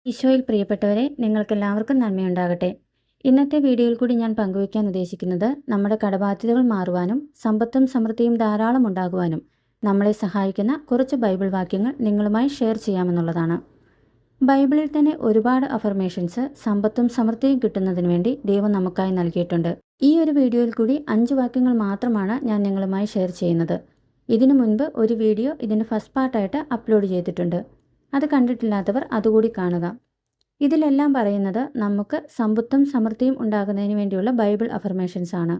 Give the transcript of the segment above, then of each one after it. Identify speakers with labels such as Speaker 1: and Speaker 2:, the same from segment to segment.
Speaker 1: ഈശോയിൽ പ്രിയപ്പെട്ടവരെ, നിങ്ങൾക്കെല്ലാവർക്കും നന്മയുണ്ടാകട്ടെ. ഇന്നത്തെ വീഡിയോയിൽ കൂടി ഞാൻ പങ്കുവയ്ക്കാൻ ഉദ്ദേശിക്കുന്നത് നമ്മുടെ കടബാധ്യതകൾ മാറുവാനും സമ്പത്തും സമൃദ്ധിയും ധാരാളം ഉണ്ടാകുവാനും നമ്മളെ സഹായിക്കുന്ന കുറച്ച് ബൈബിൾ വാക്യങ്ങൾ നിങ്ങളുമായി ഷെയർ ചെയ്യാമെന്നുള്ളതാണ്. ബൈബിളിൽ തന്നെ ഒരുപാട് അഫർമേഷൻസ് സമ്പത്തും സമൃദ്ധിയും കിട്ടുന്നതിന് വേണ്ടി ദൈവം നമുക്കായി നൽകിയിട്ടുണ്ട്. ഈ ഒരു വീഡിയോയിൽ കൂടി 5 വാക്യങ്ങൾ മാത്രമാണ് ഞാൻ നിങ്ങളുമായി ഷെയർ ചെയ്യുന്നത്. ഇതിനു മുൻപ് ഒരു വീഡിയോ ഇതിൻ്റെ ഫസ്റ്റ് പാർട്ടായിട്ട് അപ്ലോഡ് ചെയ്തിട്ടുണ്ട്. അത് കണ്ടിട്ടില്ലാത്തവർ അതുകൂടി കാണുക. ഇതിലെല്ലാം പറയുന്നത് നമുക്ക് സമ്പത്തും സമൃദ്ധിയും ഉണ്ടാകുന്നതിന് വേണ്ടിയുള്ള ബൈബിൾ അഫർമേഷൻസ് ആണ്.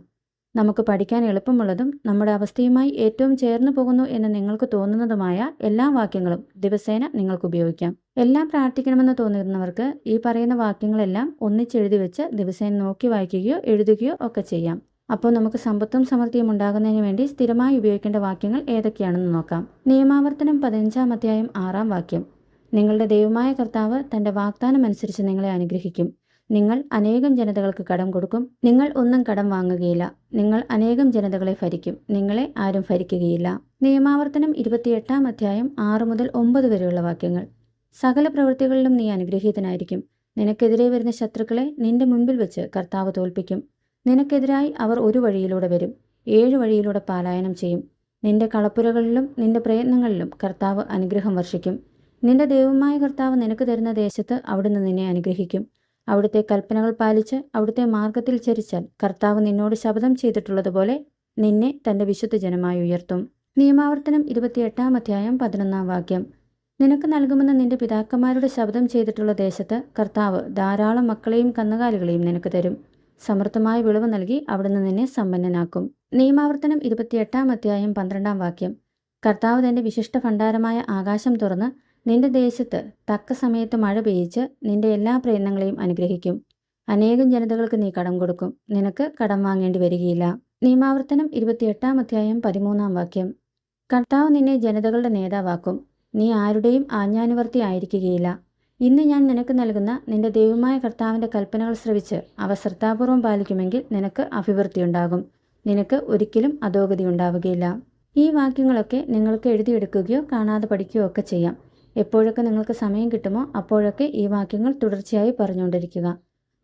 Speaker 1: നമുക്ക് പഠിക്കാൻ എളുപ്പമുള്ളതും നമ്മുടെ അവസ്ഥയുമായി ഏറ്റവും ചേർന്ന് പോകുന്നു എന്ന് നിങ്ങൾക്ക് തോന്നുന്നതുമായ എല്ലാ വാക്യങ്ങളും ദിവസേന നിങ്ങൾക്ക് ഉപയോഗിക്കാം. എല്ലാം പ്രാർത്ഥിക്കണമെന്ന് തോന്നുന്നവർക്ക് ഈ പറയുന്ന വാക്യങ്ങളെല്ലാം ഒന്നിച്ചെഴുതി വെച്ച് ദിവസേന നോക്കി വായിക്കുകയോ എഴുതുകയോ ഒക്കെ ചെയ്യാം. അപ്പോൾ നമുക്ക് സമ്പത്തും സമൃദ്ധിയും ഉണ്ടാകുന്നതിന് വേണ്ടി സ്ഥിരമായി ഉപയോഗിക്കേണ്ട വാക്യങ്ങൾ ഏതൊക്കെയാണെന്ന് നോക്കാം. നിയമാവർത്തനം 15-ാം അധ്യായം 6-ാം വാക്യം: നിങ്ങളുടെ ദൈവമായ കർത്താവ് തൻ്റെ വാഗ്ദാനം അനുസരിച്ച് നിങ്ങളെ അനുഗ്രഹിക്കും. നിങ്ങൾ അനേകം ജനതകൾക്ക് കടം കൊടുക്കും. നിങ്ങൾ ഒന്നും കടം വാങ്ങുകയില്ല. നിങ്ങൾ അനേകം ജനതകളെ ഭരിക്കും. നിങ്ങളെ ആരും ഭരിക്കുകയില്ല. നിയമാവർത്തനം 28-ാം അധ്യായം 6 മുതൽ 9 വരെയുള്ള വാക്യങ്ങൾ: സകല പ്രവൃത്തികളിലും നീ അനുഗ്രഹീതനായിരിക്കും. നിനക്കെതിരെ വരുന്ന ശത്രുക്കളെ നിന്റെ മുൻപിൽ വെച്ച് കർത്താവ് തോൽപ്പിക്കും. നിനക്കെതിരായി അവർ ഒരു വഴിയിലൂടെ വരും, 7 വഴിയിലൂടെ പലായനം ചെയ്യും. നിന്റെ കളപ്പുരകളിലും നിന്റെ പ്രയത്നങ്ങളിലും കർത്താവ് അനുഗ്രഹം വർഷിക്കും. നിന്റെ ദൈവമായ കർത്താവ് നിനക്ക് തരുന്ന ദേശത്ത് അവിടുന്ന് നിന്നെ അനുഗ്രഹിക്കും. അവിടുത്തെ കൽപ്പനകൾ പാലിച്ച് അവിടുത്തെ മാർഗത്തിൽ ചരിച്ചാൽ കർത്താവ് നിന്നോട് ശപഥം ചെയ്തിട്ടുള്ളതുപോലെ നിന്നെ തൻ്റെ വിശുദ്ധ ജനമായി ഉയർത്തും. നിയമാവർത്തനം 28-ാം അധ്യായം 11-ാം വാക്യം: നിനക്ക് നൽകുമെന്ന് നിന്റെ പിതാക്കന്മാരുടെ ശപഥം ചെയ്തിട്ടുള്ള ദേശത്ത് കർത്താവ് ധാരാളം മക്കളെയും കന്നുകാലികളെയും നിനക്ക് തരും. സമൃദ്ധമായ വിളവ് നൽകി അവിടുന്ന് നിന്നെ സമ്പന്നനാക്കും. നിയമാവർത്തനം 28-ാം അധ്യായം 12-ാം വാക്യം: കർത്താവ് തൻ്റെ വിശിഷ്ട ഭണ്ഡാരമായ ആകാശം തുറന്ന് നിന്റെ ദേശത്ത് തക്ക സമയത്ത് മഴ പെയ്യിച്ച് നിന്റെ എല്ലാ പ്രയത്നങ്ങളെയും അനുഗ്രഹിക്കും. അനേകം ജനതകൾക്ക് നീ കടം കൊടുക്കും. നിനക്ക് കടം വാങ്ങേണ്ടി വരികയില്ല. നിയമാവർത്തനം 28-ാം അധ്യായം 13-ാം വാക്യം: കർത്താവ് നിന്നെ ജനതകളുടെ നേതാവാക്കും. നീ ആരുടെയും ആജ്ഞാനുവർത്തി ആയിരിക്കുകയില്ല. ഇന്ന് ഞാൻ നിനക്ക് നൽകുന്ന നിന്റെ ദൈവമായ കർത്താവിൻ്റെ കൽപ്പനകൾ ശ്രവിച്ച് അവ ശ്രദ്ധാപൂർവം പാലിക്കുമെങ്കിൽ നിനക്ക് അഭിവൃദ്ധിയുണ്ടാകും. നിനക്ക് ഒരിക്കലും അധോഗതി ഉണ്ടാവുകയില്ല. ഈ വാക്യങ്ങളൊക്കെ നിങ്ങൾക്ക് എഴുതിയെടുക്കുകയോ കാണാതെ പഠിക്കുകയോ ഒക്കെ ചെയ്യാം. എപ്പോഴൊക്കെ നിങ്ങൾക്ക് സമയം കിട്ടുമോ അപ്പോഴൊക്കെ ഈ വാക്യങ്ങൾ തുടർച്ചയായി പറഞ്ഞുകൊണ്ടിരിക്കുക.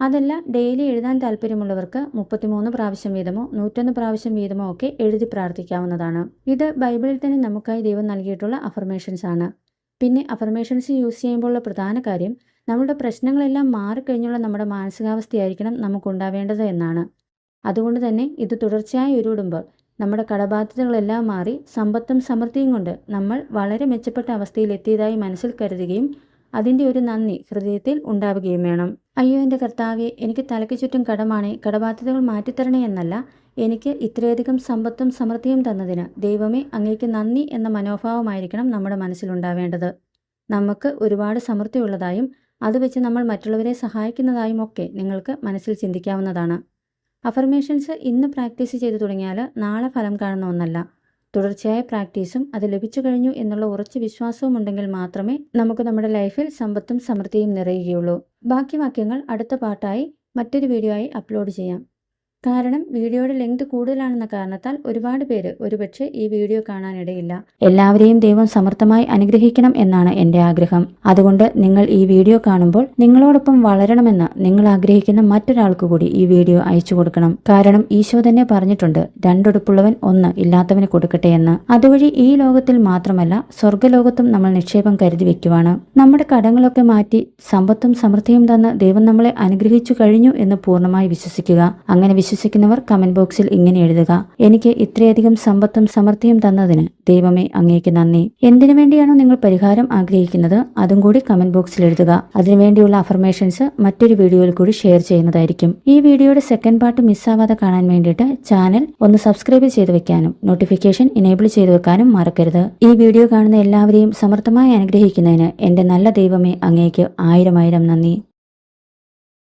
Speaker 1: അതല്ല, ഡെയിലി എഴുതാൻ താല്പര്യമുള്ളവർക്ക് 33 പ്രാവശ്യം വീതമോ 101 പ്രാവശ്യം വീതമോ ഒക്കെ എഴുതി പ്രാർത്ഥിക്കാവുന്നതാണ്. ഇത് ബൈബിളിൽ തന്നെ നമുക്കായി ദൈവം നൽകിയിട്ടുള്ള അഫർമേഷൻസ് ആണ്. പിന്നെ അഫർമേഷൻസ് യൂസ് ചെയ്യുമ്പോഴുള്ള പ്രധാന കാര്യം നമ്മുടെ പ്രശ്നങ്ങളെല്ലാം മാറിക്കഴിഞ്ഞുള്ള നമ്മുടെ മാനസികാവസ്ഥയായിരിക്കണം നമുക്കുണ്ടാവേണ്ടത് എന്നാണ്. അതുകൊണ്ട് തന്നെ ഇത് തുടർച്ചയായി ഉരുവിടുമ്പോൾ നമ്മുടെ കടബാധ്യതകളെല്ലാം മാറി സമ്പത്തും സമൃദ്ധിയും കൊണ്ട് നമ്മൾ വളരെ മെച്ചപ്പെട്ട അവസ്ഥയിൽ എത്തിയതായി മനസ്സിൽ കരുതുകയും അതിൻ്റെ ഒരു നന്ദി ഹൃദയത്തിൽ ഉണ്ടാവുകയും വേണം. അയ്യോ എൻ്റെ കർത്താവേ, എനിക്ക് തലയ്ക്ക് ചുറ്റും കടമാണേ, കടബാധ്യതകൾ മാറ്റിത്തരണേ എന്നല്ല, എനിക്ക് ഇത്രയധികം സമ്പത്തും സമൃദ്ധിയും തന്നതിന് ദൈവമേ അങ്ങേക്ക് നന്ദി എന്ന മനോഭാവമായിരിക്കണം നമ്മുടെ മനസ്സിലുണ്ടാവേണ്ടത്. നമുക്ക് ഒരുപാട് സമൃദ്ധിയുള്ളതായും അത് വെച്ച് നമ്മൾ മറ്റുള്ളവരെ സഹായിക്കുന്നതായും ഒക്കെ നിങ്ങൾക്ക് മനസ്സിൽ ചിന്തിക്കാവുന്നതാണ്. അഫർമേഷൻസ് ഇന്ന് പ്രാക്ടീസ് ചെയ്തു തുടങ്ങിയാൽ നാളെ ഫലം കാണുന്ന ഒന്നല്ല. തുടർച്ചയായ പ്രാക്ടീസും അത് ലഭിച്ചു കഴിഞ്ഞു എന്നുള്ള ഉറച്ച വിശ്വാസവും ഉണ്ടെങ്കിൽ മാത്രമേ നമുക്ക് നമ്മുടെ ലൈഫിൽ സമ്പത്തും സമൃദ്ധിയും നിറയുകയുള്ളൂ. ബാക്കി വാക്യങ്ങൾ അടുത്ത പാർട്ടായി മറ്റൊരു വീഡിയോ ആയി അപ്ലോഡ് ചെയ്യാം. കാരണം വീഡിയോയുടെ ലെങ്ത് കൂടുതലാണെന്ന കാരണത്താൽ ഒരുപാട് പേര് ഒരുപക്ഷെ ഈ വീഡിയോ കാണാനിടയില്ല. എല്ലാവരെയും ദൈവം സമർത്ഥമായി അനുഗ്രഹിക്കണം എന്നാണ് എൻ്റെ ആഗ്രഹം. അതുകൊണ്ട് നിങ്ങൾ ഈ വീഡിയോ കാണുമ്പോൾ നിങ്ങളോടൊപ്പം വളരണമെന്ന് നിങ്ങൾ ആഗ്രഹിക്കുന്ന മറ്റൊരാൾക്ക് കൂടി ഈ വീഡിയോ അയച്ചു കൊടുക്കണം. കാരണം ഈശോ തന്നെ പറഞ്ഞിട്ടുണ്ട്, 2 ഉടുപ്പുള്ളവൻ 1 ഇല്ലാത്തവന് കൊടുക്കട്ടെ എന്ന്. അതുവഴി ഈ ലോകത്തിൽ മാത്രമല്ല സ്വർഗ്ഗലോകത്തും നമ്മൾ നിക്ഷേപം കരുതി വെക്കുവാണ്. നമ്മുടെ കടങ്ങളൊക്കെ മാറ്റി സമ്പത്തും സമൃദ്ധിയും തന്ന് ദൈവം നമ്മളെ അനുഗ്രഹിച്ചു കഴിഞ്ഞു എന്ന് പൂർണ്ണമായി വിശ്വസിക്കുക. അങ്ങനെ വിശ്വസിക്കുന്നവർ കമന്റ് ബോക്സിൽ ഇങ്ങനെ എഴുതുക: എനിക്ക് ഇത്രയധികം സമ്പത്തും സമൃദ്ധിയും തന്നതിന് ദൈവമേ അങ്ങേക്ക് നന്ദി. എന്തിനു വേണ്ടിയാണോ നിങ്ങൾ പരിഹാരം ആഗ്രഹിക്കുന്നത് അതും കൂടി കമന്റ് ബോക്സിൽ എഴുതുക. അതിനുവേണ്ടിയുള്ള അഫർമേഷൻസ് മറ്റൊരു വീഡിയോയിൽ കൂടി ഷെയർ ചെയ്യുന്നതായിരിക്കും. ഈ വീഡിയോയുടെ സെക്കൻഡ് പാർട്ട് മിസ്സാവാതെ കാണാൻ വേണ്ടിയിട്ട് ചാനൽ ഒന്ന് സബ്സ്ക്രൈബ് ചെയ്ത് വെക്കാനും നോട്ടിഫിക്കേഷൻ ഇനേബിൾ ചെയ്ത് വെക്കാനും മറക്കരുത്. ഈ വീഡിയോ കാണുന്ന എല്ലാവരെയും സമർത്ഥമായി അനുഗ്രഹിക്കുന്നതിന് എൻ്റെ നല്ല ദൈവമേ അങ്ങേക്ക് 1000 നന്ദി.